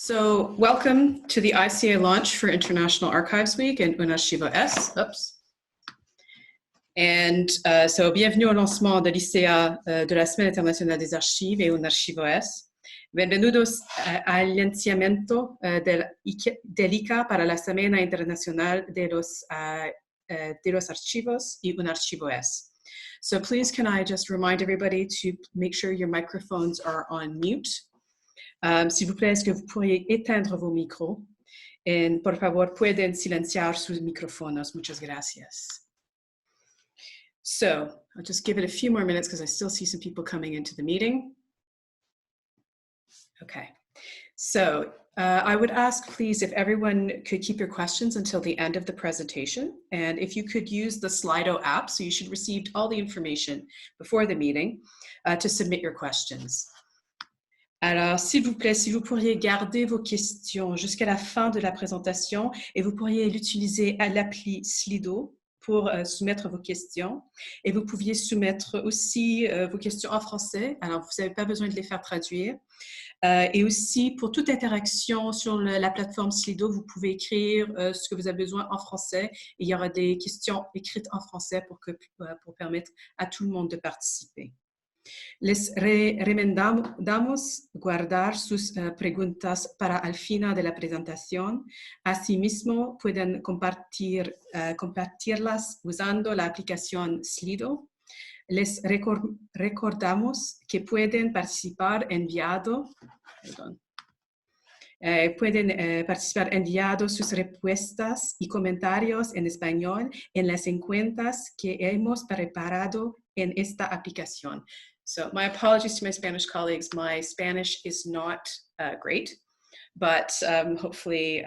So welcome to the ICA launch for International Archives Week and AnArchiveIs. Oops. And so bienvenue au lancement de l'ICA de la Semaine internationale des archives et AnArchiveIs. Bienvenidos al lanzamiento del ICA para la Semana Internacional de los Archivos y AnArchiveIs. So please can I just remind everybody to make sure your microphones are on mute. S'il vous plaît, est-ce que vous pourriez éteindre vos micros? Et por favor, pueden silenciar sus micrófonos. Muchas gracias. So I'll just give it a few more minutes because I still see some people coming into the meeting. Okay. So I would ask, please, if everyone could keep your questions until the end of the presentation. And if you could use the Slido app, so you should receive all the information before the meeting to submit your questions. Alors, s'il vous plaît, si vous pourriez garder vos questions jusqu'à la fin de la présentation et vous pourriez l'utiliser à l'appli Slido pour soumettre vos questions. Et vous pouviez soumettre aussi vos questions en français. Alors, vous n'avez pas besoin de les faire traduire. Et aussi, pour toute interaction sur la plateforme Slido, vous pouvez écrire ce que vous avez besoin en français. Et il y aura des questions écrites en français pour permettre à tout le monde de participer. Les recomendamos guardar sus preguntas para el final de la presentación. Asimismo, pueden compartirlas usando la aplicación Slido. Les recordamos que pueden participar enviando sus respuestas y comentarios en español en las encuestas que hemos preparado en esta aplicación. So my apologies to my Spanish colleagues. My Spanish is not great, but hopefully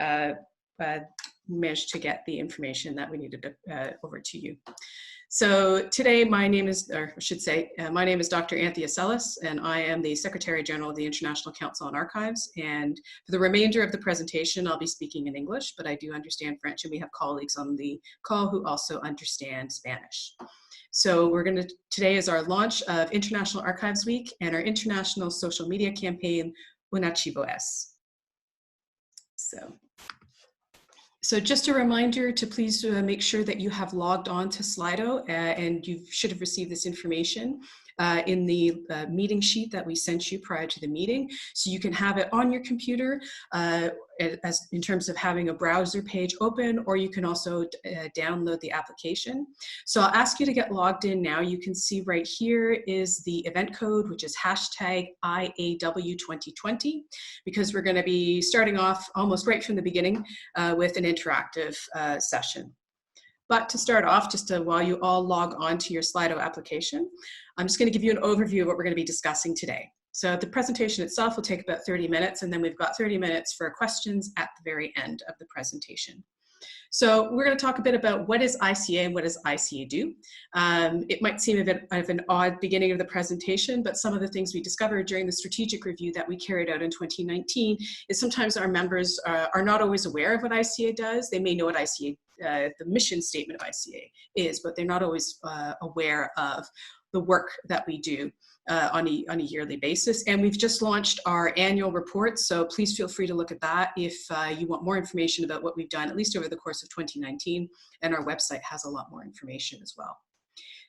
managed to get the information that we needed over to you. So today my name is Dr. Anthea Sellis, and I am the Secretary General of the International Council on Archives. And for the remainder of the presentation, I'll be speaking in English, but I do understand French, and we have colleagues on the call who also understand Spanish. So today is our launch of International Archives Week and our international social media campaign, AnArchiveIs. So just a reminder to please make sure that you have logged on to Slido and you should have received this information in the meeting sheet that we sent you prior to the meeting. So you can have it on your computer in terms of having a browser page open, or you can also download the application. So I'll ask you to get logged in now. You can see right here is the event code, which is #IAW2020, because we're going to be starting off almost right from the beginning with an interactive session. But to start off, just while you all log on to your Slido application, I'm just going to give you an overview of what we're going to be discussing today. So the presentation itself will take about 30 minutes, and then we've got 30 minutes for questions at the very end of the presentation. So we're going to talk a bit about what is ICA and what does ICA do. It might seem a bit of an odd beginning of the presentation, but some of the things we discovered during the strategic review that we carried out in 2019 is sometimes our members are not always aware of what ICA does. They may know what ICA, the mission statement of ICA is, but they're not always aware of the work that we do on a yearly basis. And we've just launched our annual report, so please feel free to look at that if you want more information about what we've done, at least over the course of 2019, and our website has a lot more information as well.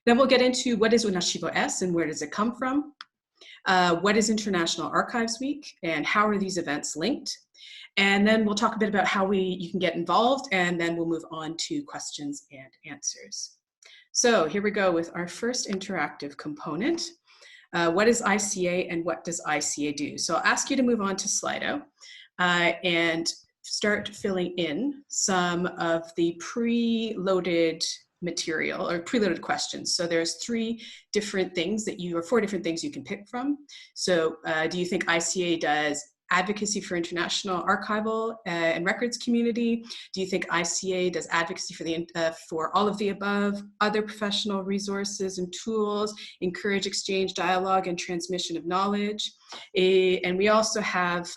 Then we'll get into what is AnArchiveIs and where does it come from, what is International Archives Week, and how are these events linked, and then we'll talk a bit about how you can get involved, and then we'll move on to questions and answers. So here we go with our first interactive component. What is ICA and what does ICA do? So I'll ask you to move on to Slido and start filling in some of the preloaded material or preloaded questions. So there's four different things you can pick from. So do you think ICA does advocacy for international archival and records community? Do you think ICA does advocacy for all of the above, other professional resources and tools, encourage exchange, dialogue, and transmission of knowledge? And we also have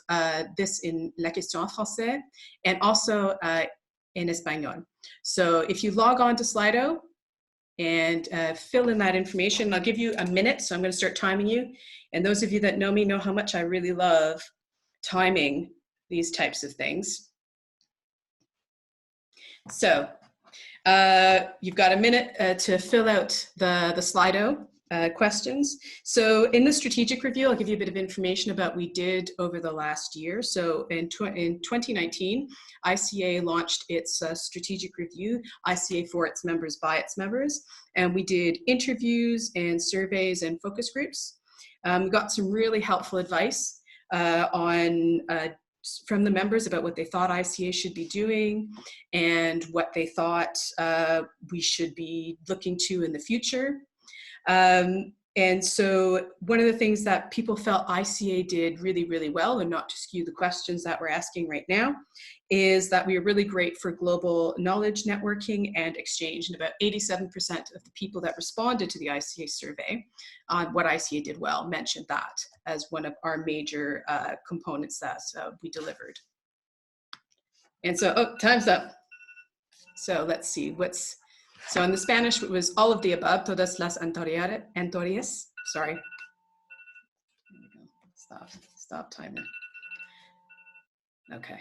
this in La Question en Français and also in Español. So if you log on to Slido and fill in that information, I'll give you a minute, so I'm going to start timing you. And those of you that know me know how much I really love timing these types of things. So you've got a minute to fill out the Slido questions. So in the strategic review, I'll give you a bit of information about what we did over the last year. So in 2019, ICA launched its strategic review, ICA for its members, by its members. And we did interviews and surveys and focus groups. We got some really helpful advice from the members about what they thought ICA should be doing and what they thought we should be looking to in the future. And so one of the things that people felt ICA did really, really well, and not to skew the questions that we're asking right now, is that we are really great for global knowledge networking and exchange. And about 87% of the people that responded to the ICA survey on what ICA did well mentioned that as one of our major components that we delivered. And so, oh, time's up. So let's see what's, so in the Spanish, it was all of the above, todas las anteriores, sorry. Stop timer. Okay.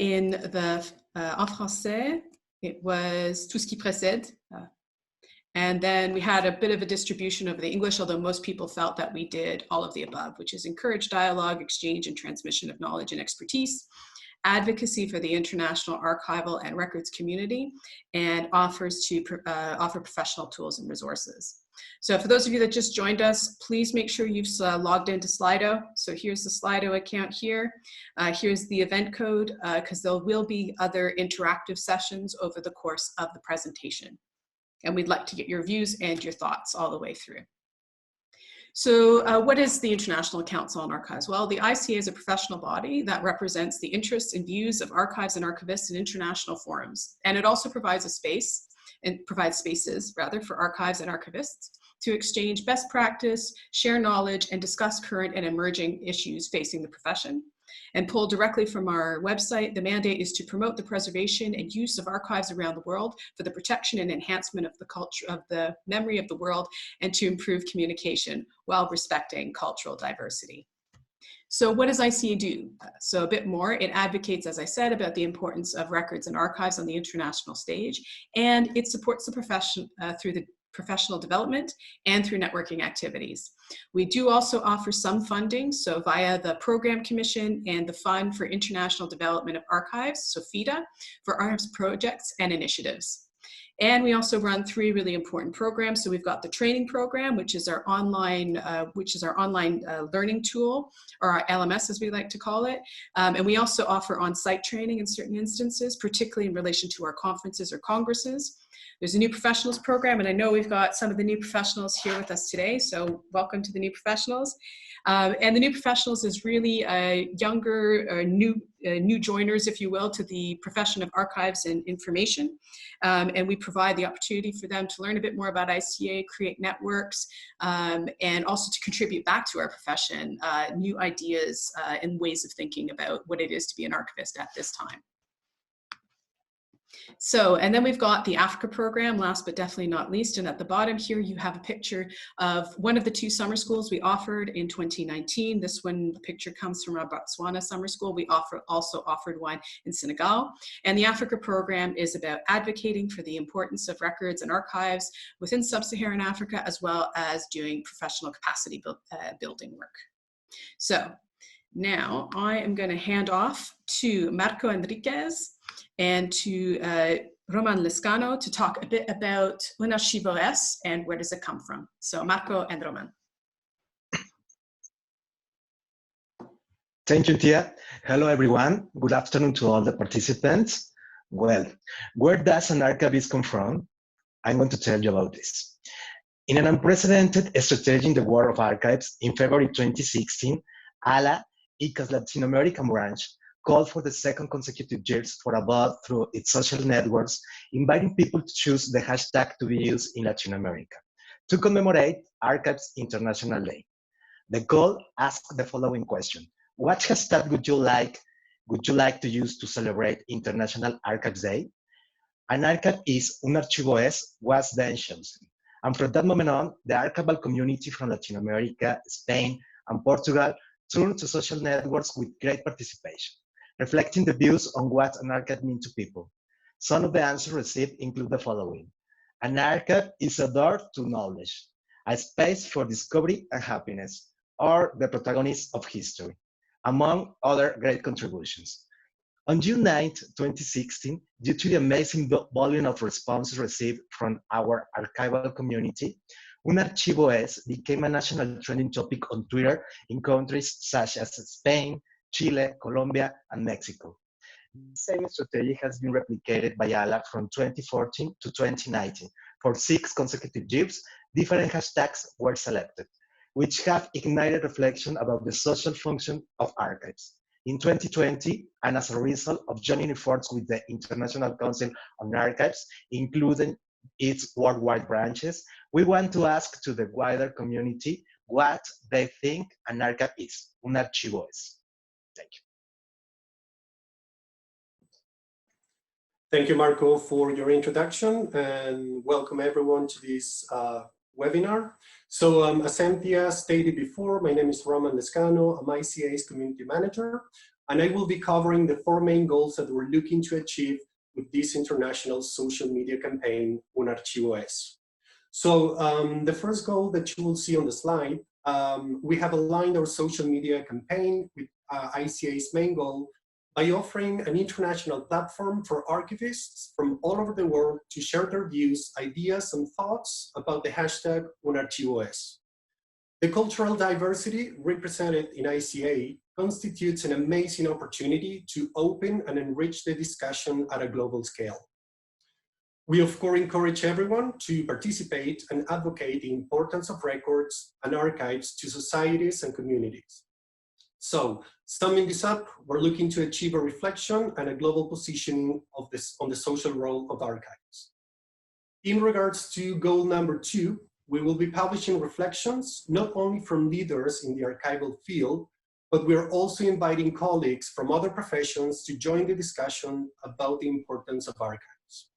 In the, en français, it was tout ce qui précède. And then we had a bit of a distribution of the English, although most people felt that we did all of the above, which is encourage dialogue, exchange, and transmission of knowledge and expertise, advocacy for the international archival and records community, and offers to offer professional tools and resources. So for those of you that just joined us, please make sure you've logged into Slido. So here's the Slido account here. Here's the event code, because there will be other interactive sessions over the course of the presentation. And we'd like to get your views and your thoughts all the way through. So what is the International Council on Archives? Well, the ICA is a professional body that represents the interests and views of archives and archivists in international forums. And it also provides a space, and provides spaces rather, for archives and archivists to exchange best practice, share knowledge, and discuss current and emerging issues facing the profession. And pulled directly from our website, the mandate is to promote the preservation and use of archives around the world for the protection and enhancement of the culture, of the memory of the world, and to improve communication while respecting cultural diversity. So what does ICA do? So a bit more, it advocates, as I said, about the importance of records and archives on the international stage, and it supports the profession through the professional development and through networking activities. We do also offer some funding, so via the Program Commission and the Fund for International Development of Archives, so FIDA, for archives projects and initiatives. And we also run 3 really important programs. So we've got the training program, which is our online, learning tool, or our LMS as we like to call it. And we also offer on-site training in certain instances, particularly in relation to our conferences or congresses. There's a new professionals program, and I know we've got some of the new professionals here with us today, so welcome to the new professionals. And the new professionals is really younger, new joiners, if you will, to the profession of archives and information. And we provide the opportunity for them to learn a bit more about ICA, create networks, and also to contribute back to our profession, new ideas and ways of thinking about what it is to be an archivist at this time. So, and then we've got the Africa program, last but definitely not least, and at the bottom here you have a picture of one of the 2 summer schools we offered in 2019. This one, the picture comes from our Botswana summer school. We also offered one in Senegal. And the Africa program is about advocating for the importance of records and archives within sub-Saharan Africa, as well as doing professional capacity building work. So now I am going to hand off to Marco Enriquez and to Roman Lescano to talk a bit about AnArchiveIs and where does it come from. So Marco and Roman. Thank you, Tia. Hello, everyone. Good afternoon to all the participants. Well, where does AnArchiveIs come from? I'm going to tell you about this. In an unprecedented strategy in the world of archives, in February 2016, ALA, ICA's Latin American branch, called for the 2nd consecutive years for a vote through its social networks, inviting people to choose the hashtag to be used in Latin America to commemorate Archives International Day. The call asked the following question: what hashtag would you like to use to celebrate International Archives Day? AnArchiveIs, AnArchiveIs was then chosen. And from that moment on, the archival community from Latin America, Spain, and Portugal turned to social networks with great participation. reflecting the views on what an archive means to people. Some of the answers received include the following. An archive is a door to knowledge, a space for discovery and happiness, or the protagonist of history, among other great contributions. On June 9, 2016, due to the amazing volume of responses received from our archival community, AnArchiveIs became a national trending topic on Twitter in countries such as Spain, Chile, Colombia, and Mexico. The same strategy has been replicated by ALA from 2014 to 2019. For 6 consecutive years, different hashtags were selected, which have ignited reflection about the social function of archives. In 2020, and as a result of joining efforts with the International Council on Archives, including its worldwide branches, we want to ask to the wider community what they think an archive is, AnArchiveIs. Thank you. Thank you, Marco, for your introduction, and welcome everyone to this webinar. So as Cynthia stated before, my name is Roman Lescano. I'm ICA's community manager, and I will be covering the 4 main goals that we're looking to achieve with this international social media campaign, AnArchiveIs. So the first goal that you will see on the slide, we have aligned our social media campaign with ICA's main goal by offering an international platform for archivists from all over the world to share their views, ideas, and thoughts about the hashtag AnArchiveIs. The cultural diversity represented in ICA constitutes an amazing opportunity to open and enrich the discussion at a global scale. We, of course, encourage everyone to participate and advocate the importance of records and archives to societies and communities. So, summing this up, we're looking to achieve a reflection and a global positioning of this on the social role of archives. In regards to goal number 2, we will be publishing reflections not only from leaders in the archival field, but we're also inviting colleagues from other professions to join the discussion about the importance of archives.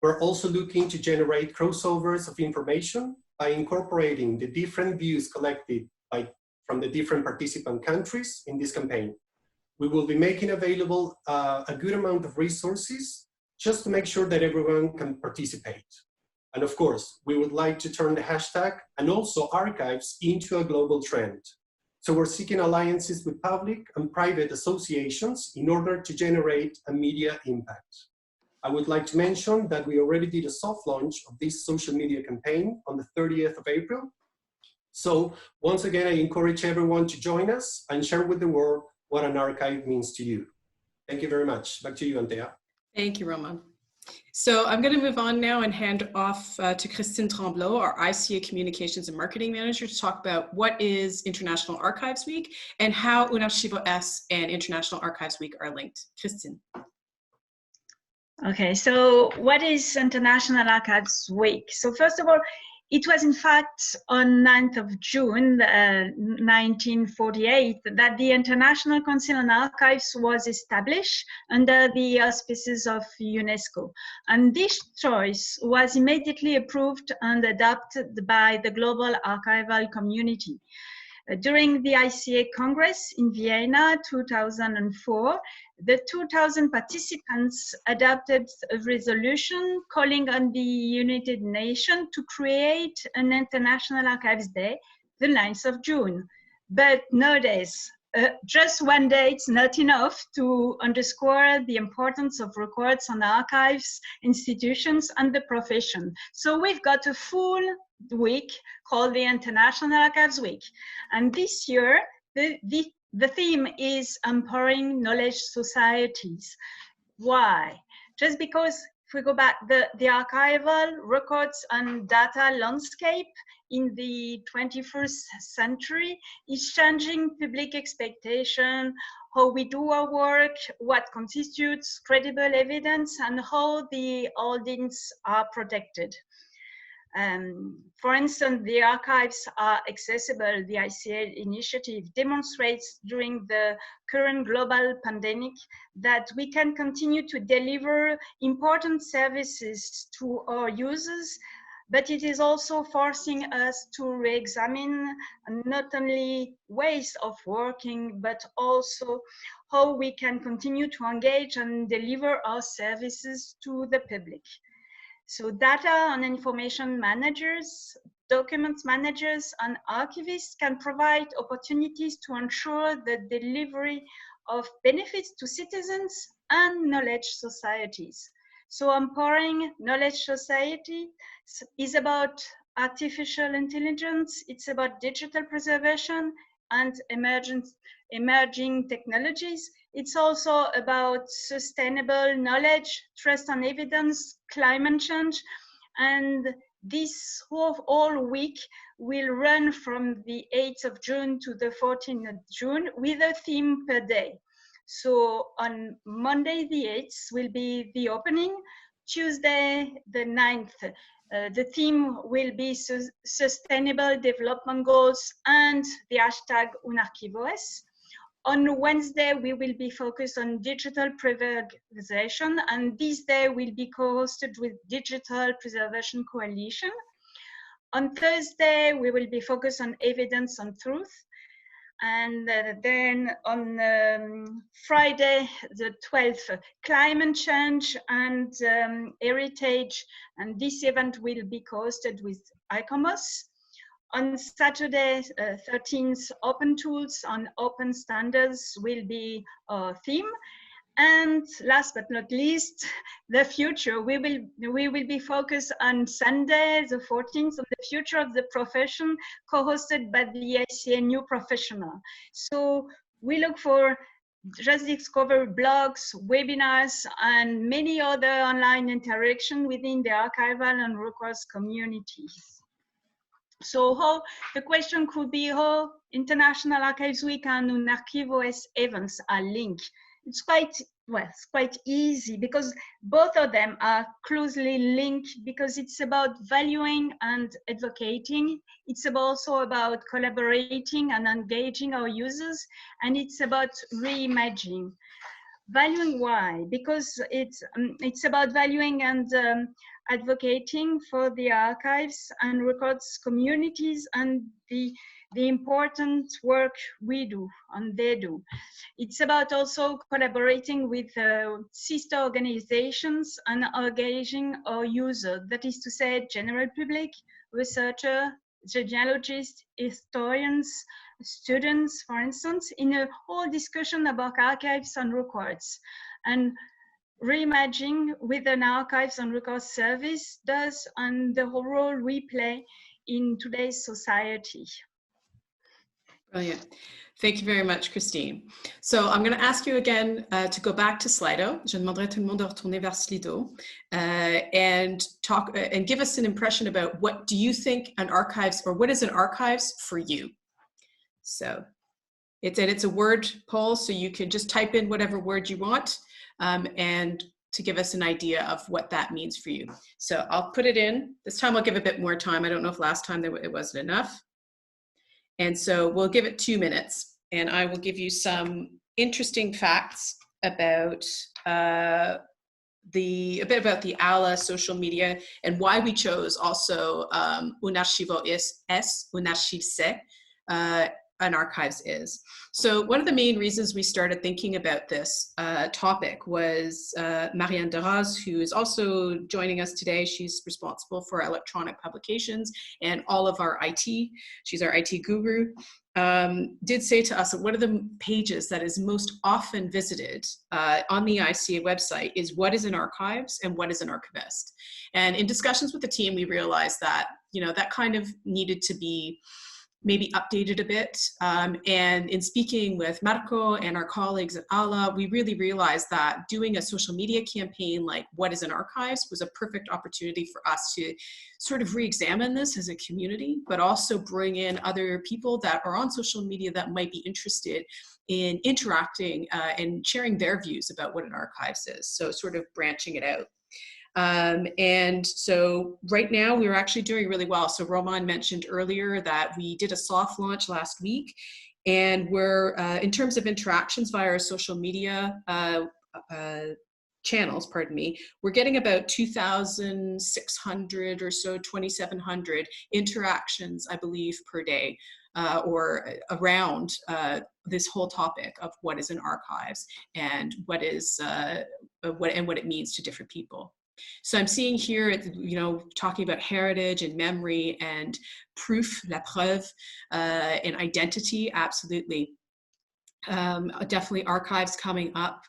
We're also looking to generate crossovers of information by incorporating the different views collected from the different participant countries in this campaign. We will be making available a good amount of resources just to make sure that everyone can participate. And of course, we would like to turn the hashtag and also archives into a global trend. So we're seeking alliances with public and private associations in order to generate a media impact. I would like to mention that we already did a soft launch of this social media campaign on the 30th of April. So once again, I encourage everyone to join us and share with the world what an archive means to you. Thank you very much. Back to you, Antea. Thank you, Roman. So I'm going to move on now and hand off to Christine Tremblot, our ICA Communications and Marketing Manager, to talk about what is International Archives Week and how AnArchiveIs and International Archives Week are linked. Christine. Okay, so what is International Archives Week? So first of all, it was in fact on 9th of June 1948 that the International Council on Archives was established under the auspices of UNESCO. And this choice was immediately approved and adopted by the global archival community. During the ICA Congress in Vienna 2004, the 2,000 participants adopted a resolution calling on the United Nations to create an International Archives Day, the 9th of June. But nowadays, just one day, it's not enough to underscore the importance of records on archives, institutions, and the profession. So we've got a full week called the International Archives Week. And this year, the theme is empowering knowledge societies. Why? Just because if we go back, the archival records and data landscape in the 21st century is changing public expectation, how we do our work, what constitutes credible evidence, and how the audience are protected. For instance, the archives are accessible. The ICA initiative demonstrates during the current global pandemic that we can continue to deliver important services to our users, but it is also forcing us to re-examine not only ways of working, but also how we can continue to engage and deliver our services to the public. So data and information managers, documents managers, and archivists can provide opportunities to ensure the delivery of benefits to citizens and knowledge societies. So empowering knowledge society is about artificial intelligence, it's about digital preservation and emerging technologies. It's also about sustainable knowledge, trust and evidence, climate change, and this whole week will run from the 8th of June to the 14th of June with a theme per day. So on Monday the 8th will be the opening, Tuesday the 9th. The theme will be Sustainable Development Goals and the hashtag AnArchiveIs. On Wednesday, we will be focused on digital preservation, and this day will be co-hosted with Digital Preservation Coalition. On Thursday, we will be focused on evidence and truth. And then on Friday, the 12th, climate change and heritage. And this event will be co-hosted with ICOMOS. On Saturday, 13th, open tools on open standards will be our theme. And last but not least, the future. We will be focused on Sunday, the 14th, on the future of the profession, co-hosted by the ICA New Professional. So we look for Just Discover blogs, webinars, and many other online interaction within the archival and records communities. So how the question could be how International Archives Week and AnArchiveIs events are linked. It's quite easy because both of them are closely linked because it's about valuing and advocating. It's also about collaborating and engaging our users, and it's about reimagining. Valuing why? Because it's about valuing and advocating for the archives and records communities and the important work we do and they do. It's about also collaborating with sister organizations and engaging our users, that is to say general public, researcher, genealogists, historians, students, for instance, in a whole discussion about archives and records. And reimagining with an archives and records service does and the whole role we play in today's society. Brilliant. Thank you very much, Christine. So I'm going to ask you again to go back to Slido. Je demanderai tout le monde de retourner vers Slido and talk and give us an impression about what do you think an archives, or what is an archives for you? So it's a word poll, so you can just type in whatever word you want and to give us an idea of what that means for you. So I'll put it in. This time I'll give a bit more time. I don't know if last time it wasn't enough. And so we'll give it 2 minutes, and I will give you some interesting facts about a bit about the ALA social media and why we chose also AnArchiveIs, AnArchiveIs, AnArchiveIs. So one of the main reasons we started thinking about this topic was Marianne Deraz, who is also joining us today. She's responsible for electronic publications and all of our IT. She's our IT guru. Did say to us that one of the pages that is most often visited on the ICA website is what is an archives and what is an archivist. And in discussions with the team, we realized that, that kind of needed to be maybe updated a bit. And in speaking with Marco and our colleagues at ALA, we really realized that doing a social media campaign like What is an Archives was a perfect opportunity for us to sort of re-examine this as a community, but also bring in other people that are on social media that might be interested in interacting and sharing their views about what an archives is. So sort of branching it out. And so right now we're actually doing really well. So Roman mentioned earlier that we did a soft launch last week, and we're, in terms of interactions via our social media channels, pardon me, we're getting about 2,600 or so, 2,700 interactions, I believe, per day, or around this whole topic of what is in archives and what is what it means to different people. So I'm seeing here, you know, talking about heritage and memory and proof, la preuve, and identity, absolutely. Definitely archives coming up.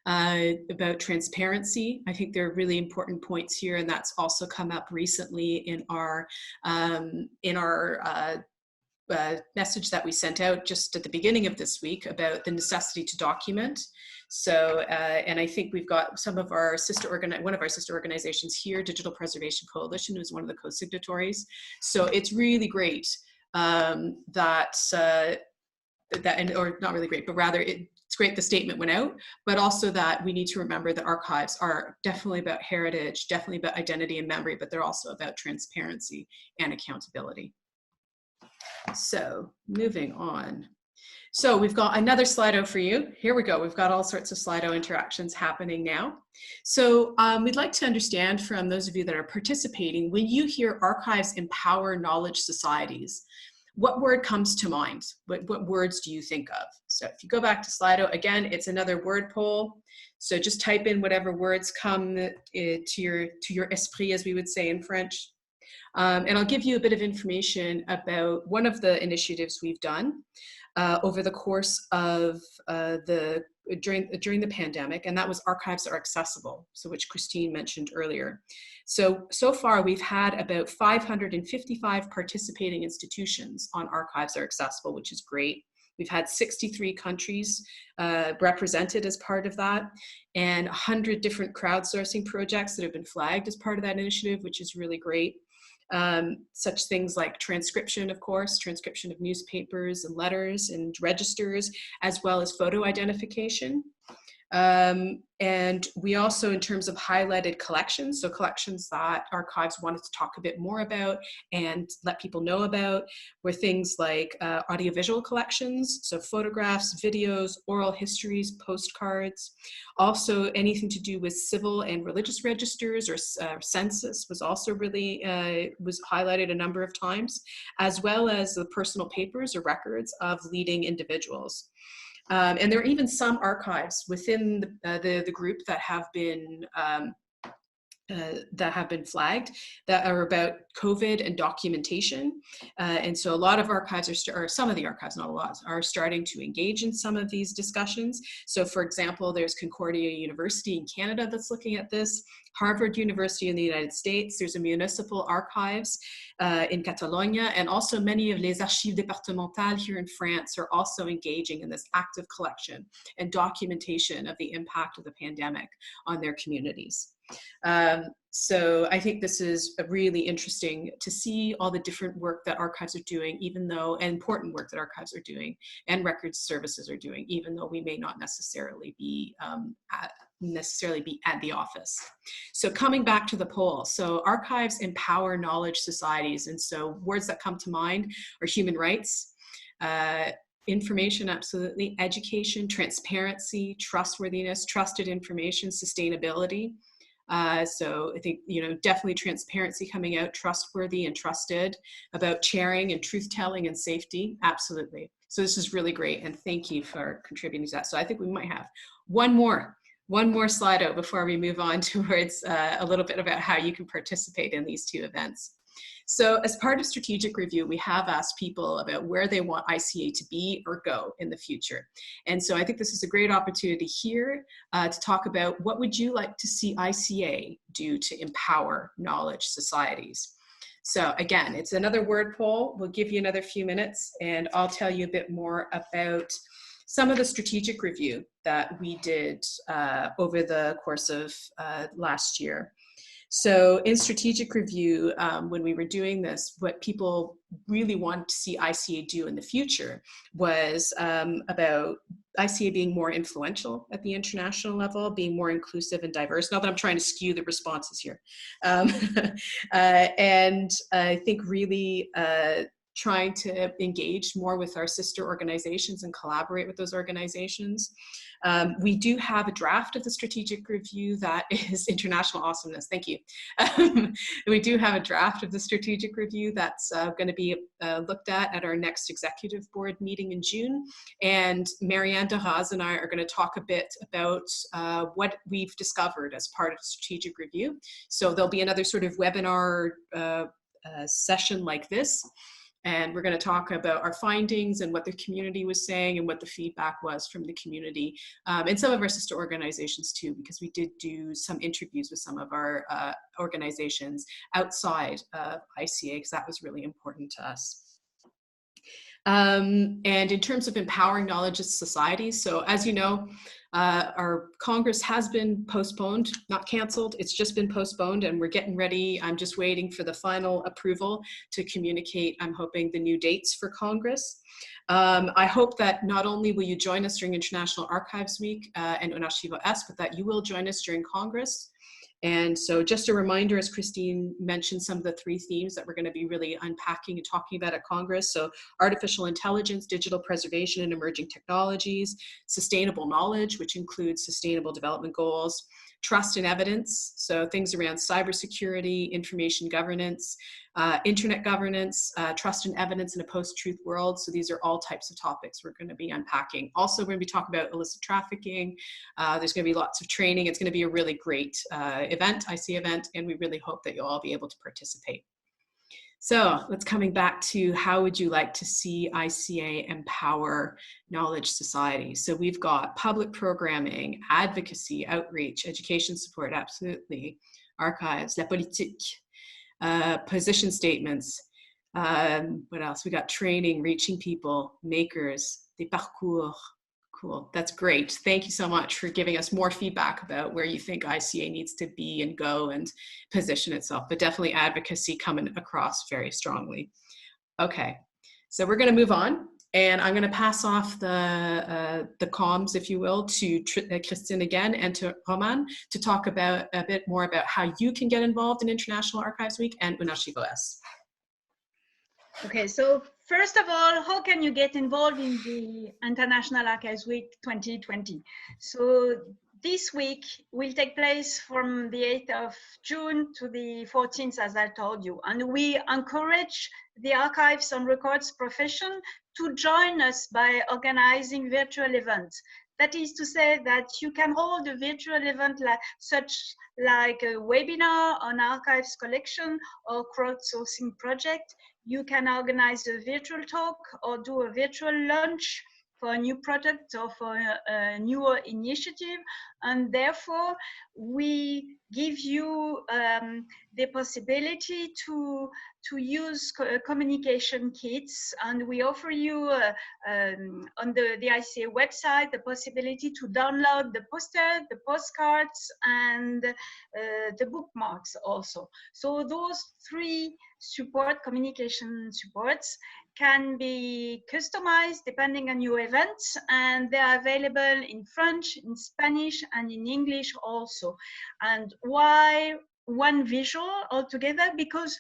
About transparency, I think there are really important points here, and that's also come up recently in our message that we sent out just at the beginning of this week about the necessity to document. So, and I think we've got some of our one of our sister organizations here, Digital Preservation Coalition, who's one of the co-signatories. So it's really great or not really great, but rather it's great the statement went out, but also that we need to remember that archives are definitely about heritage, definitely about identity and memory, but they're also about transparency and accountability. So moving on. So we've got another Slido for you. Here we go. We've got all sorts of Slido interactions happening now. So we'd like to understand from those of you that are participating, when you hear archives empower knowledge societies, what word comes to mind? What words do you think of? So if you go back to Slido, again, it's another word poll. So just type in whatever words come to your esprit, as we would say in French. And I'll give you a bit of information about one of the initiatives we've done over the course of during the pandemic, and that was Archives Are Accessible, so which Christine mentioned earlier. So far we've had about 555 participating institutions on Archives Are Accessible, which is great. We've had 63 countries represented as part of that, and 100 different crowdsourcing projects that have been flagged as part of that initiative, which is really great. Such things like transcription, of course, transcription of newspapers and letters and registers, as well as photo identification. And we also, in terms of highlighted collections, so collections that archives wanted to talk a bit more about and let people know about, were things like audiovisual collections, so photographs, videos, oral histories, postcards. Also anything to do with civil and religious registers or census was also really was highlighted a number of times, as well as the personal papers or records of leading individuals. And there are even some archives within the group that have been flagged that are about COVID and documentation. And so a lot of archives or some of the archives, not a lot, are starting to engage in some of these discussions. So for example, there's Concordia University in Canada that's looking at this, Harvard University in the United States, there's a municipal archives in Catalonia, and also many of les archives départementales here in France are also engaging in this active collection and documentation of the impact of the pandemic on their communities. So I think this is really interesting to see all the different work that archives are doing, even though, and important work that archives are doing and records services are doing, even though we may not necessarily be at the office. So coming back to the poll, so archives empower knowledge societies, and so words that come to mind are human rights, information, absolutely, education, transparency, trustworthiness, trusted information, sustainability. So I think, you know, definitely transparency coming out, trustworthy and trusted, about sharing and truth-telling and safety, absolutely. So this is really great, and thank you for contributing to that. So I think we might have one more Slido before we move on towards a little bit about how you can participate in these two events. So as part of strategic review, we have asked people about where they want ICA to be or go in the future. And so I think this is a great opportunity here to talk about what would you like to see ICA do to empower knowledge societies. So again, it's another word poll. We'll give you another few minutes and I'll tell you a bit more about some of the strategic review that we did over the course of last year. So in strategic review, when we were doing this, what people really wanted to see ICA do in the future was about ICA being more influential at the international level, being more inclusive and diverse. Not that I'm trying to skew the responses here. And I think really trying to engage more with our sister organizations and collaborate with those organizations. We do have a draft of the strategic review that is international awesomeness. Thank you. We do have a draft of the strategic review that's going to be looked at our next executive board meeting in June. And Marianne de Haas and I are going to talk a bit about what we've discovered as part of the strategic review. So there'll be another sort of webinar session like this. And we're going to talk about our findings and what the community was saying and what the feedback was from the community and some of our sister organizations too, because we did do some interviews with some of our organizations outside of ICA, because that was really important to us. And in terms of empowering knowledge societies, so as you know, our Congress has been postponed, not canceled, it's just been postponed, and we're getting ready. I'm just waiting for the final approval to communicate, I'm hoping, the new dates for Congress. I hope that not only will you join us during International Archives Week and AnArchiveIs, but that you will join us during Congress. And so just a reminder, as Christine mentioned, some of the 3 themes that we're going to be really unpacking and talking about at Congress. So artificial intelligence, digital preservation and emerging technologies, sustainable knowledge, which includes sustainable development goals, trust and evidence, so things around cybersecurity, information governance, internet governance, trust and evidence in a post-truth world. So these are all types of topics we're going to be unpacking. Also, we're going to be talking about illicit trafficking. There's going to be lots of training. It's going to be a really great event, ICA event, and we really hope that you'll all be able to participate. So let's coming back to how would you like to see ICA empower knowledge society? So we've got public programming, advocacy, outreach, education support, absolutely, archives, la politique, position statements. What else? We got training, reaching people, makers, des parcours. Cool, that's great. Thank you so much for giving us more feedback about where you think ICA needs to be and go and position itself, but definitely advocacy coming across very strongly. Okay, so we're gonna move on, and I'm gonna pass off the comms, if you will, to Christine again and to Roman to talk about a bit more about how you can get involved in International Archives Week and AnArchiveIs. Okay, so first of all, how can you get involved in the International Archives Week 2020? So this week will take place from the 8th of June to the 14th, as I told you. And we encourage the archives and records profession to join us by organizing virtual events. That is to say that you can hold a virtual event like a webinar on archives collection or crowdsourcing project. You can organize a virtual talk or do a virtual launch for a new product or for a newer initiative. And therefore, we give you the possibility to use communication kits, and we offer you on the ICA website the possibility to download the poster, the postcards, and the bookmarks also. So those 3 communication supports can be customized depending on your events, and they are available in French, in Spanish, and in English also. And why one visual altogether? Because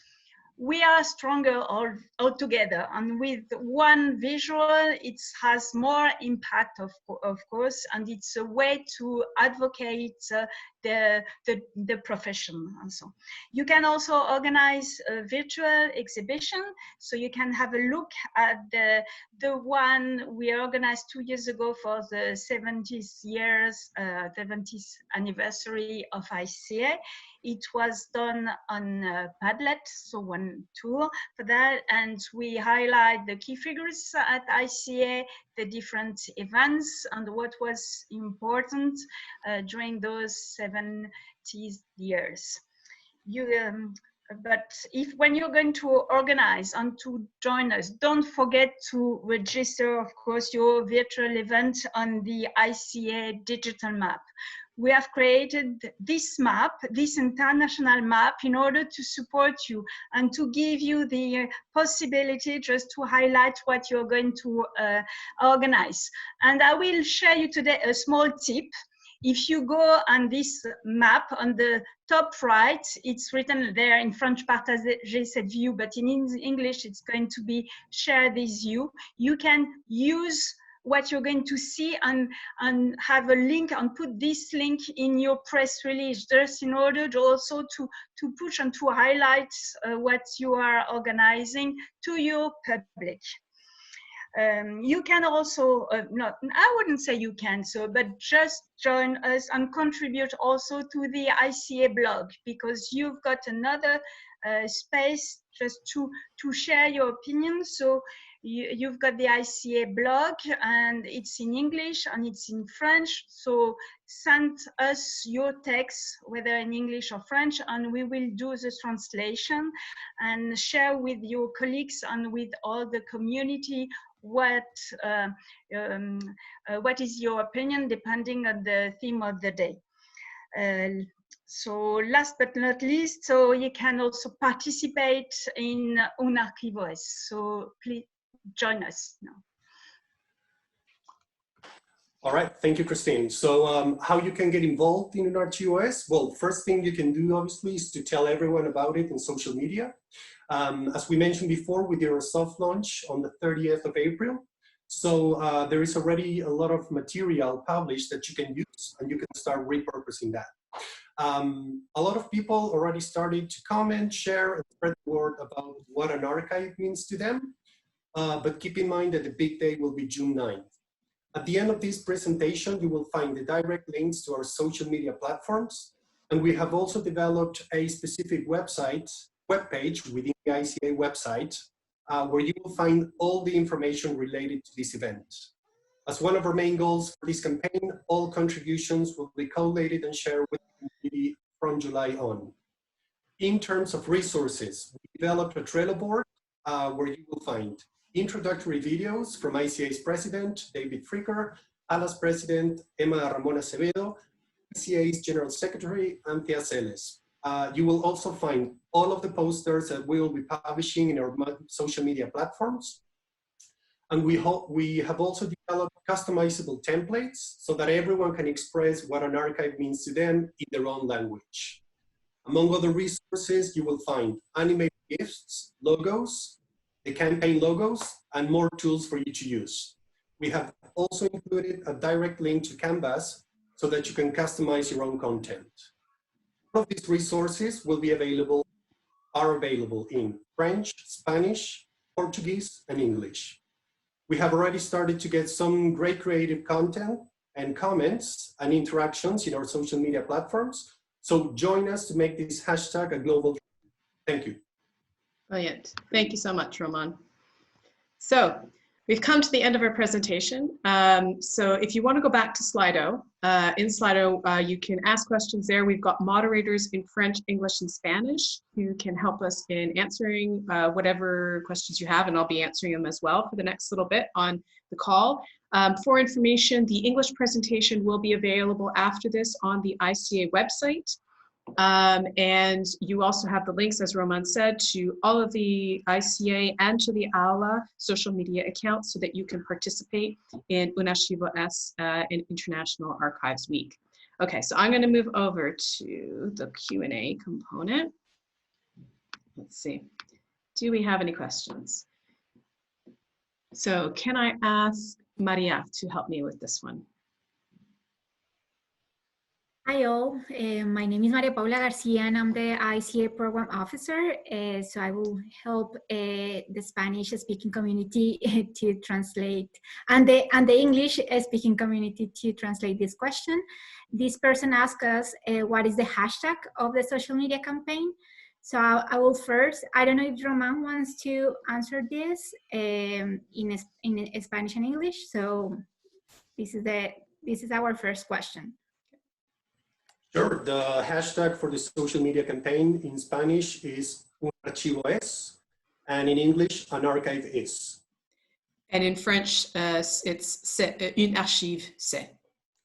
we are stronger all together, and with one visual it has more impact, of course, and it's a way to advocate the profession. Also, you can also organize a virtual exhibition, so you can have a look at the one we organized 2 years ago for the 70th anniversary of ICA. It was done on Padlet, so one tool for that, and we highlight the key figures at ICA, the different events, and what was important during those 70 years. But when you're going to organize and to join us, don't forget to register, of course, your virtual event on the ICA digital map. We have created this map, this international map, in order to support you and to give you the possibility just to highlight what you're going to organize. And I will share you today a small tip. if you go on this map on the top right, it's written there in French, partager cette view, but in English, it's going to be share this view. You can use what you're going to see and have a link and put this link in your press release, just in order to also to push and to highlight what you are organizing to your public. You can also, I wouldn't say you can, but just join us and contribute also to the ICA blog, because you've got another space just to share your opinions. So you've got the ICA blog, and it's in English and it's in French. So send us your text, whether in English or French, and we will do the translation and share with your colleagues and with all the community what is your opinion, depending on the theme of the day. So last but not least, so you can also participate in AnArchiveIs. So please join us now. All right, thank you, Christine. So how you can get involved in AnArchiveIs? Well, first thing you can do, obviously, is to tell everyone about it in social media. As we mentioned before, we did our soft launch on the 30th of April. So there is already a lot of material published that you can use, and you can start repurposing that. A lot of people already started to comment, share, and spread the word about what an archive means to them. But keep in mind that the big day will be June 9th. At the end of this presentation, you will find the direct links to our social media platforms. And we have also developed a specific webpage within the ICA website, where you will find all the information related to this event. As one of our main goals for this campaign, all contributions will be collated and shared with the community from July on. In terms of resources, we developed a Trello board where you will find introductory videos from ICA's president, David Fricker, ALA's president, Emma Ramon Acevedo, ICA's general secretary, Anthea Celes. You will also find all of the posters that we will be publishing in our social media platforms. And we have also developed customizable templates so that everyone can express what an archive means to them in their own language. Among other resources, you will find animated GIFs, logos, the campaign logos, and more tools for you to use. We have also included a direct link to Canvas so that you can customize your own content. All of these resources are available in French, Spanish, Portuguese, and English. We have already started to get some great creative content and comments and interactions in our social media platforms. So join us to make this hashtag a global trend. Thank you. Brilliant. Thank you so much, Roman. So we've come to the end of our presentation. So if you want to go back to Slido, in Slido, you can ask questions there. We've got moderators in French, English, and Spanish who can help us in answering whatever questions you have, and I'll be answering them as well for the next little bit on the call. For information, the English presentation will be available after this on the ICA website. And you also have the links, as Roman said, to all of the ICA and to the ALA social media accounts so that you can participate in AnArchiveIs in International Archives Week. Okay, so I'm going to move over to the Q&A component. Let's see. Do we have any questions? So can I ask Maria to help me with this one? Hi all, my name is Maria Paula Garcia and I'm the ICA Program Officer. So I will help the Spanish speaking community to translate and the English speaking community to translate this question. This person asked us what is the hashtag of the social media campaign. So I will first, I don't know if Roman wants to answer this in Spanish and English. So this is our first question. Sure. The hashtag for the social media campaign in Spanish is AnArchiveIs, and in English, AnArchiveIs. And in French, it's une archive, c'est.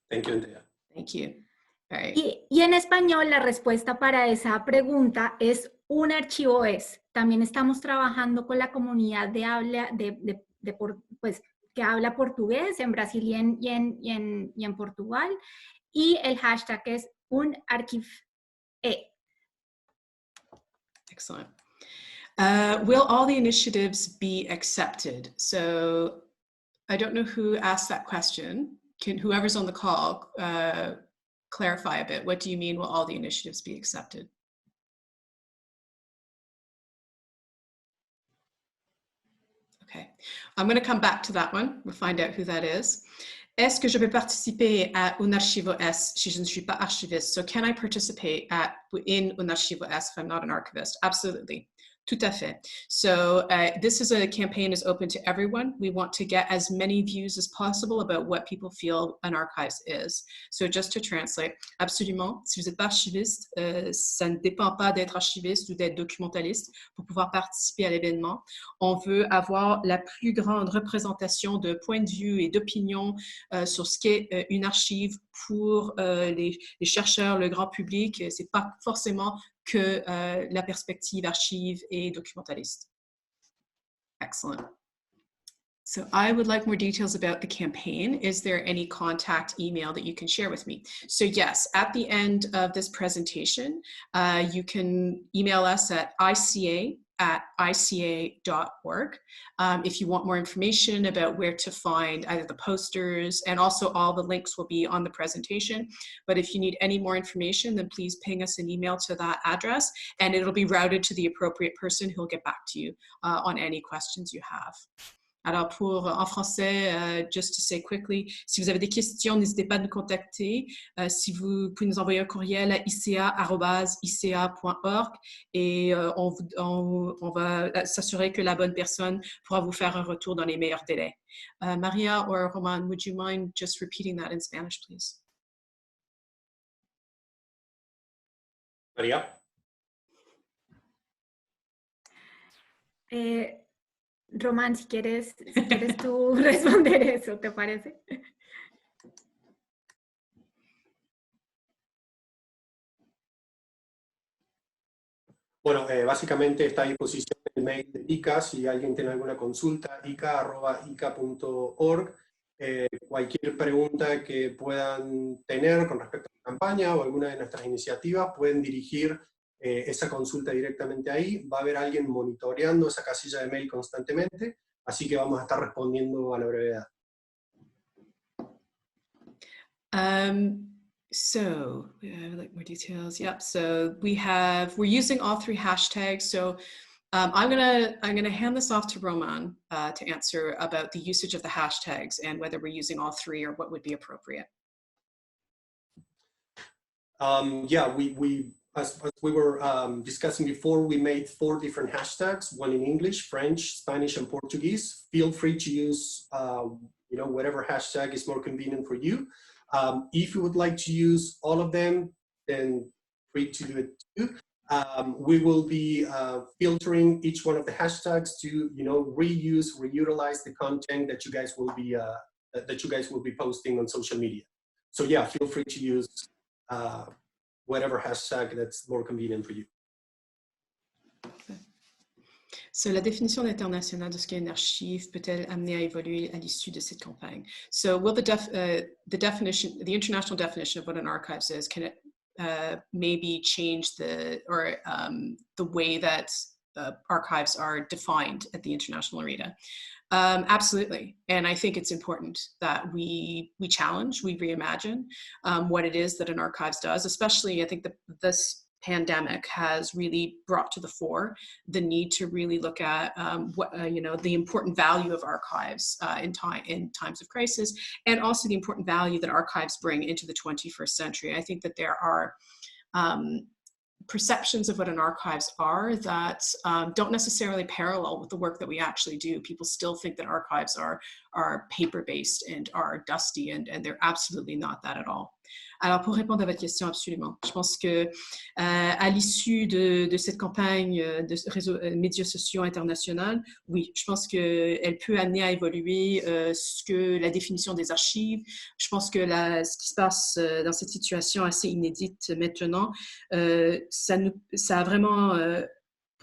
Thank you, Andrea. Thank you. All right. Y en español, la respuesta para esa pregunta es un archivo es. También estamos trabajando con la comunidad de habla pues, que habla portugués en Brasil y en Portugal. y el hashtag es AnArchiveIs. Excellent. Will all the initiatives be accepted? So I don't know who asked that question. Can whoever's on the call clarify a bit? What do you mean, will all the initiatives be accepted? Okay, I'm going to come back to that one. We'll find out who that is. Est-ce que je peux participer à AnArchiveIs si je ne suis pas archiviste? So can I participate in AnArchiveIs if I'm not an archivist? Absolutely. Tout à fait. So this is a campaign is open to everyone. We want to get as many views as possible about what people feel an archives is. So just to translate, absolument, si vous êtes pas archiviste, ça ne dépend pas d'être archiviste ou d'être documentaliste pour pouvoir participer à l'événement. On veut avoir la plus grande représentation de points de vue et d'opinions sur ce qu'est une archive pour les chercheurs, le grand public. C'est pas forcément que la perspective archive et documentaliste. Excellent. So I would like more details about the campaign. Is there any contact email that you can share with me? So yes, at the end of this presentation, you can email us at ica@ica.org if you want more information about where to find either the posters, and also all the links will be on the presentation. But if you need any more information, then please ping us an email to that address, and it'll be routed to the appropriate person who'll get back to you on any questions you have. Alors, en français, just to say quickly, si vous avez des questions, n'hésitez pas à nous contacter. Si vous pouvez nous envoyer un courriel à ica@ica.org et on va s'assurer que la bonne personne pourra vous faire un retour dans les meilleurs délais. Maria or Roman, would you mind just repeating that in Spanish, please? María. Román, si quieres tú responder eso, ¿te parece? Bueno, básicamente está a disposición el mail de ICA, si alguien tiene alguna consulta, ica@ica.org. Cualquier pregunta que puedan tener con respecto a la campaña o alguna de nuestras iniciativas, pueden dirigir esa consulta directamente ahí. Va a haber alguien monitoreando esa casilla de mail constantemente, así que vamos a estar respondiendo a la brevedad. So like more details. Yep. So we're using all three hashtags. So I'm gonna hand this off to Roman to answer about the usage of the hashtags and whether we're using all three or what would be appropriate. Yeah, as we were discussing before, we made 4 different hashtags, one in English, French, Spanish, and Portuguese. Feel free to use whatever hashtag is more convenient for you. If you would like to use all of them, then free to do it too. We will be filtering each one of the hashtags to reutilize the content that you guys will be posting on social media. So yeah, feel free to use whatever hashtag that's more convenient for you. So, la définition internationale de ce qu'est une archive peut-elle amener à évoluer à l'issue de cette campagne? So, will the international definition of what an archives is, can it maybe change the way that archives are defined at the international arena? Absolutely, and I think it's important that we challenge, we reimagine what it is that an archives does. Especially, I think that this pandemic has really brought to the fore the need to really look at the important value of archives in times of crisis, and also the important value that archives bring into the 21st century. I think that there are perceptions of what an archives are that don't necessarily parallel with the work that we actually do. People still think that archives are paper-based and are dusty, and they're absolutely not that at all. Alors, pour répondre à votre question, absolument. Je pense que à l'issue de cette campagne de réseaux médias sociaux internationaux, oui, je pense qu'elle peut amener à évoluer la définition des archives. Je pense que ce qui se passe dans cette situation assez inédite maintenant, ça a vraiment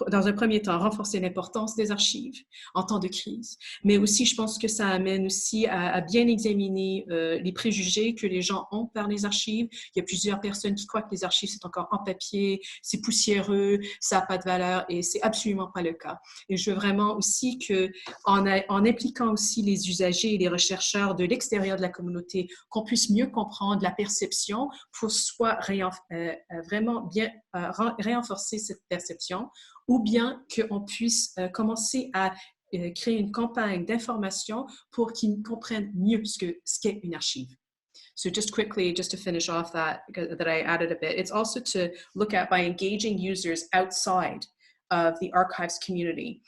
dans un premier temps, renforcer l'importance des archives en temps de crise, mais aussi, je pense que ça amène aussi à bien examiner les préjugés que les gens ont par les archives. Il y a plusieurs personnes qui croient que les archives, c'est encore en papier, c'est poussiéreux, ça n'a pas de valeur, et c'est absolument pas le cas. Et je veux vraiment aussi que, en impliquant aussi les usagers et les chercheurs de l'extérieur de la communauté, qu'on puisse mieux comprendre la perception pour soit vraiment bien renforcer cette perception, ou bien qu'on puisse commencer à créer une campagne d'information pour qu'ils comprennent mieux ce qu'est une archive. So just quickly, just to finish off that I added a bit, it's also to look at by engaging users outside of the archives community.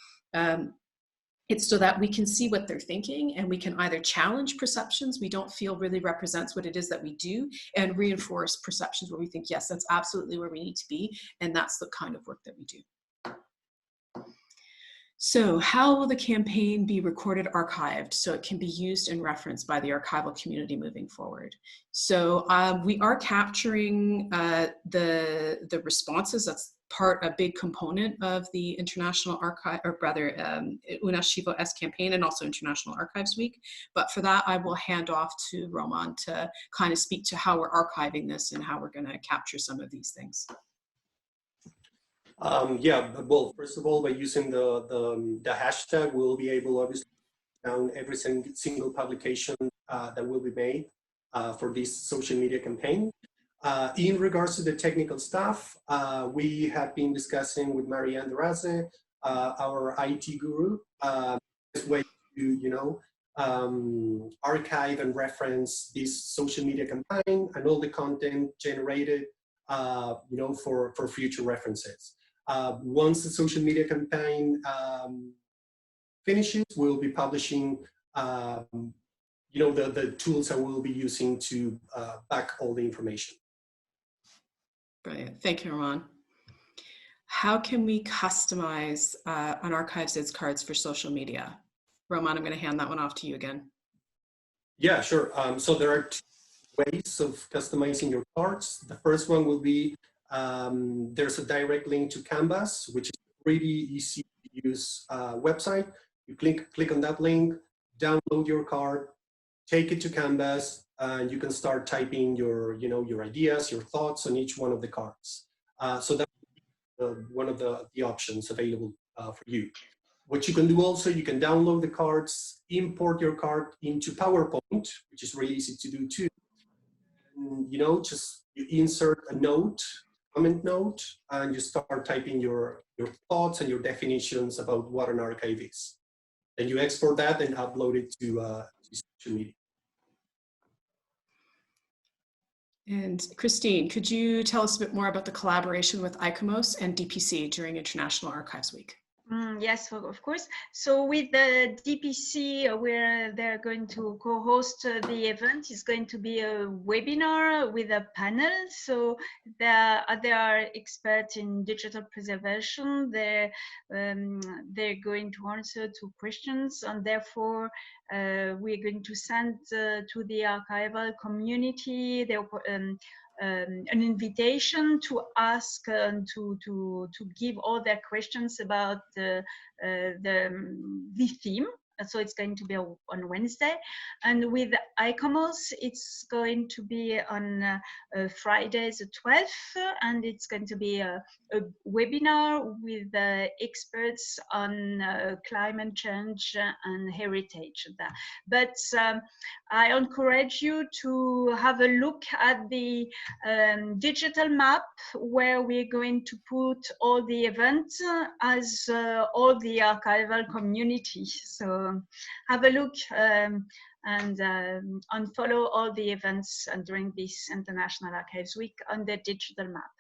It's so that we can see what they're thinking, and we can either challenge perceptions we don't feel really represents what it is that we do, and reinforce perceptions where we think, yes, that's absolutely where we need to be, and that's the kind of work that we do. So how will the campaign be recorded, archived, so it can be used and referenced by the archival community moving forward? So we are capturing the responses. That's a big component of the International Archive, or rather AnArchiveIs campaign, and also International Archives Week. But for that, I will hand off to Roman to kind of speak to how we're archiving this and how we're going to capture some of these things. Yeah, well, first of all, by using the hashtag, we'll be able, obviously, to down every single publication that will be made for this social media campaign. In regards to the technical stuff, we have been discussing with Marianne Deraze, our IT guru, this way to, archive and reference this social media campaign and all the content generated, for future references. Once the social media campaign finishes, we'll be publishing, the tools that we'll be using to back all the information. Brilliant. Thank you, Roman. How can we customize AnArchiveIs cards for social media? Roman, I'm going to hand that one off to you again. Yeah, sure. So there are 2 ways of customizing your cards. The first one will be there's a direct link to Canvas, which is a pretty easy to use website. You click on that link, download your card, take it to Canvas, and you can start typing your ideas, your thoughts on each one of the cards. So that's one of the options available for you. What you can do also, you can download the cards, import your card into PowerPoint, which is really easy to do too. And, just you insert a note, comment note, and you start typing your thoughts and your definitions about what an archive is. Then you export that and upload it to social media. And Christine, could you tell us a bit more about the collaboration with ICOMOS and DPC during International Archives Week? Yes, of course. So with the DPC, where they're going to co-host the event, is going to be a webinar with a panel. So there are experts in digital preservation. They're going to answer 2 questions, and therefore we're going to send to the archival community an invitation to ask and to give all their questions about the theme. So it's going to be on Wednesday, and with ICOMOS it's going to be on Friday the 12th, and it's going to be a webinar with experts on climate change and heritage. But I encourage you to have a look at the digital map where we're going to put all the events as all the archival community. So have a look and follow all the events during this International Archives Week on the digital map.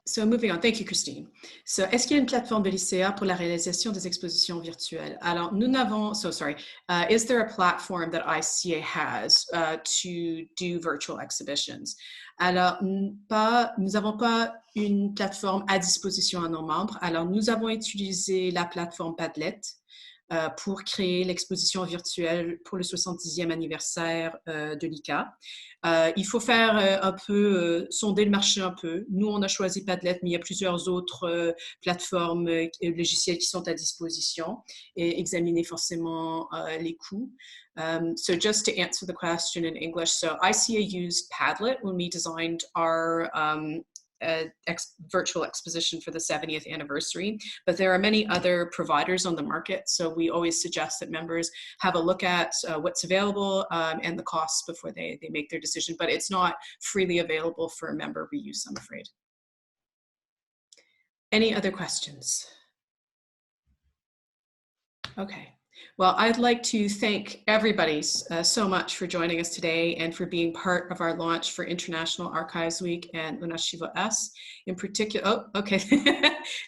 So moving on, thank you, Christine. So, est-ce qu'il y a une plateforme de l'ICA pour la réalisation des expositions virtuelles? Alors, nous n'avons, is there a platform that ICA has to do virtual exhibitions? Alors, nous n'avons pas une plateforme à disposition à nos membres. Alors, nous avons utilisé la plateforme Padlet pour créer l'exposition virtuelle pour le 70e anniversaire de l'ICA. Il faut faire un peu, sonder le marché un peu. Nous, on a choisi Padlet, mais il y a plusieurs autres plateformes et logiciels qui sont à disposition et examiner forcément les coûts. So just to answer the question in English, so ICA used Padlet when we designed our virtual exposition for the 70th anniversary, but there are many other providers on the market. So we always suggest that members have a look at what's available and the costs before they make their decision, but it's not freely available for member reuse, I'm afraid. Any other questions? Okay. Well, I'd like to thank everybody so much for joining us today and for being part of our launch for International Archives Week and AnArchiveIs in particular. Oh, okay.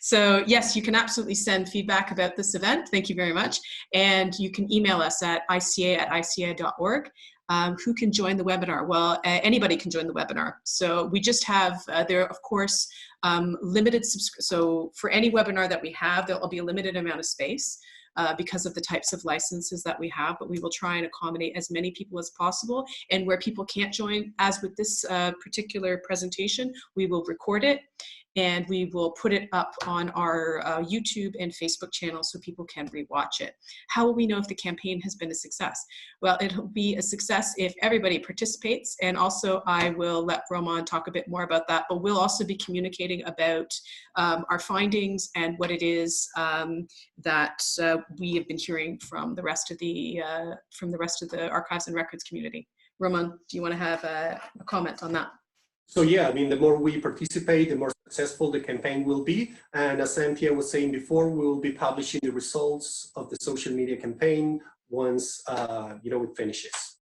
So yes, you can absolutely send feedback about this event. Thank you very much. And you can email us at ica@ica.org. Who can join the webinar? Well, anybody can join the webinar. So we just have, there are, of course, limited, so for any webinar that we have, there will be a limited amount of space. Because of the types of licenses that we have, but we will try and accommodate as many people as possible. And where people can't join, as with this particular presentation, we will record it and we will put it up on our YouTube and Facebook channel so people can rewatch it. How will we know if the campaign has been a success? Well, it'll be a success if everybody participates, and also I will let Roman talk a bit more about that, but we'll also be communicating about our findings and what it is that we have been hearing from the rest of the archives and records community. Roman, do you want to have a comment on that? So yeah, I mean, the more we participate, the more successful the campaign will be. And as Cynthia was saying before, we will be publishing the results of the social media campaign once it finishes.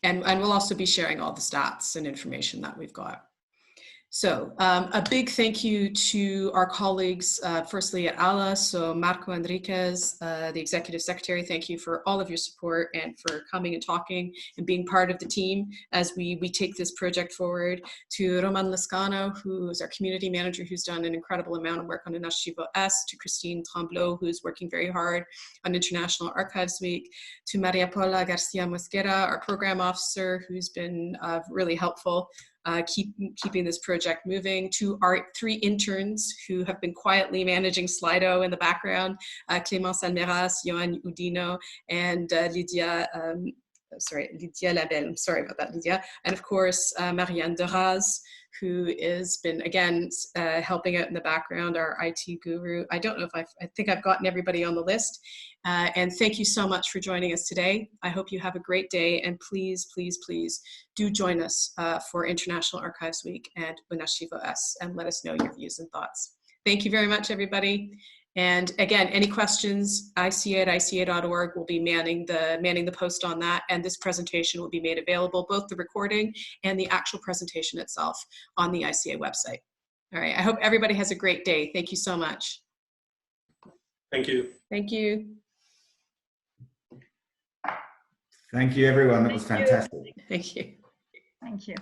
And we'll also be sharing all the stats and information that we've got. So a big thank you to our colleagues, firstly at ALA, so Marco Enriquez, the Executive Secretary, thank you for all of your support and for coming and talking and being part of the team as we take this project forward. To Roman Lescano, who is our Community Manager, who's done an incredible amount of work on AnArchiveIs, to Christine Tremblot, who's working very hard on International Archives Week, to Maria Paula Garcia Mosquera, our Program Officer, who's been really helpful. Keeping this project moving, to our 3 interns who have been quietly managing Slido in the background, Clémence Almeras, Johan Udino, and Lydia Labelle. I'm sorry about that, Lydia. And of course, Marianne Deraz, who has been, again, helping out in the background, our IT guru. I don't know if I think I've gotten everybody on the list. And thank you so much for joining us today. I hope you have a great day, and please, please, please do join us for International Archives Week and AnArchiveIs, and let us know your views and thoughts. Thank you very much, everybody. And again, any questions, ICA@ica.org will be manning the post on that, and this presentation will be made available, both the recording and the actual presentation itself, on the ICA website. All right, I hope everybody has a great day. Thank you so much. Thank you. Thank you. Thank you, everyone. That was fantastic. Thank you. Thank you.